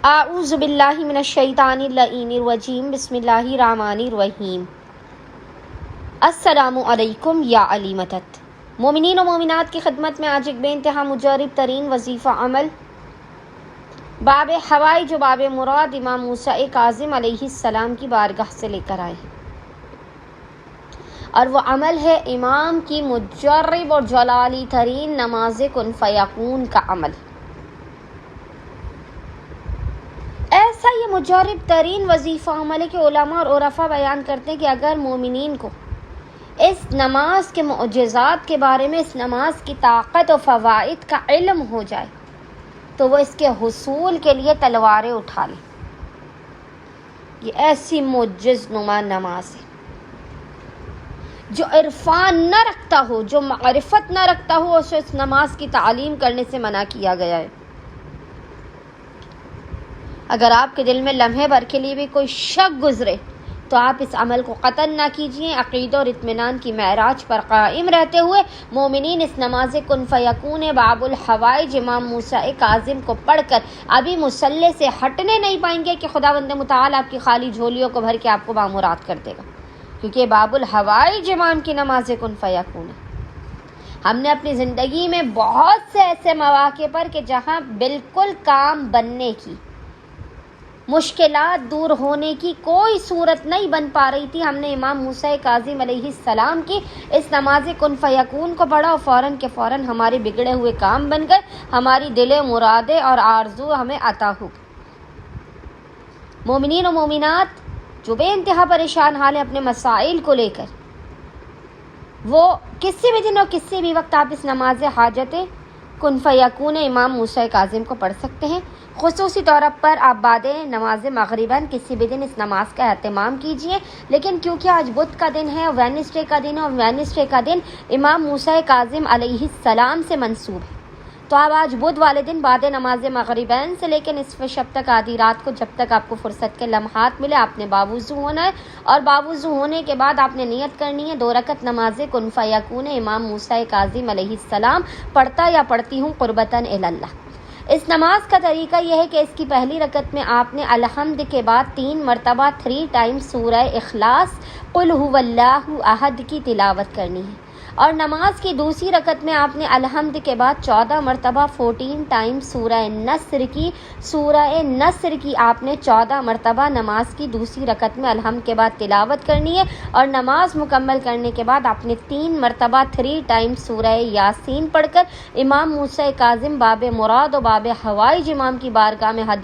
اعوذ باللہ من الشیطان اللعین الرجیم بسم اللہ الرحمن الرحیم۔ السلام علیکم یا علی مدد۔ مومنین و مومنات کی خدمت میں آج ایک بے انتہا مجرب ترین وظیفہ عمل باب حوائج جو باب مراد امام موسیٰ کاظم علیہ السلام کی بارگاہ سے لے کر آئے ہیں، اور وہ عمل ہے امام کی مجرب اور جلالی ترین نماز کن فیکون کا عمل۔ ایسا یہ مجرب ترین وظیفہ عمل ہے کہ علماء اور عرفاء بیان کرتے ہیں کہ اگر مومنین کو اس نماز کے معجزات کے بارے میں، اس نماز کی طاقت و فوائد کا علم ہو جائے تو وہ اس کے حصول کے لیے تلواریں اٹھا لیں۔ یہ ایسی معجز نما نماز ہے، جو عرفان نہ رکھتا ہو، جو معرفت نہ رکھتا ہو، اسے اس نماز کی تعلیم کرنے سے منع کیا گیا ہے۔ اگر آپ کے دل میں لمحے بھر کے لیے بھی کوئی شک گزرے تو آپ اس عمل کو قطعاً نہ کیجیے۔ عقیدہ اور اطمینان کی معراج پر قائم رہتے ہوئے مومنین اس نماز کن فیکون باب الحوائج امام موسیٰ کاظم کو پڑھ کر ابھی مصلی سے ہٹنے نہیں پائیں گے کہ خداوند متعال آپ کی خالی جھولیوں کو بھر کے آپ کو بامراد کر دے گا، کیونکہ باب الحوائج امام کی نماز کن فیکون ہے۔ ہم نے اپنی زندگی میں بہت سے ایسے مواقع پر کہ جہاں بالکل کام بننے کی، مشکلات دور ہونے کی کوئی صورت نہیں بن پا رہی تھی، ہم نے امام موسیٰ کاظم علیہ السلام کی اس نماز کن فیکون کو پڑھا اور فوراً کے فوراً ہمارے بگڑے ہوئے کام بن گئے، ہماری دل مرادیں اور آرزو ہمیں عطا ہو گئی۔ مومنین و مومنات جو بے انتہا پریشان حال ہیں اپنے مسائل کو لے کر، وہ کسی بھی دن اور کسی بھی وقت آپ اس نماز حاجت کن فیکون امام موسیٰ کاظم کو پڑھ سکتے ہیں۔ خصوصی طور پر آپ بعد نماز مغرباً کسی بھی دن اس نماز کا اہتمام کیجیے، لیکن کیونکہ آج بدھ کا دن ہے اور وینسڈے کا دن ہے، اور وینسڈے کا دن امام موسیٰ کاظم علیہ السلام سے منسوب ہے، تو آپ آج بدھ والے دن بعد نماز مغربین سے لے کے نصف شب تک آدھی رات کو جب تک آپ کو فرصت کے لمحات ملے آپ نے باوضو ہونا ہے، اور باوضو ہونے کے بعد آپ نے نیت کرنی ہے 2 رکعت نماز کن فیکون امام موسیٰ کاظم علیہ السلام پڑھتا یا پڑھتی ہوں قربتاً اللہ۔ اس نماز کا طریقہ یہ ہے کہ اس کی پہلی رکعت میں آپ نے الحمد کے بعد 3 مرتبہ 3 ٹائمز سورہ اخلاص قل هو اللہ احد کی تلاوت کرنی ہے، اور نماز کی دوسری رکعت میں آپ نے الحمد کے بعد 14 مرتبہ 14 ٹائمز سورہ نصر کی آپ نے 14 مرتبہ نماز کی دوسری رکعت میں الحمد کے بعد تلاوت کرنی ہے، اور نماز مکمل کرنے کے بعد آپ نے 3 مرتبہ 3 ٹائمز سورہ یاسین پڑھ کر امام موسیٰ کاظم باب مراد و باب حوائج امام کی بارگاہ میں ہدیہ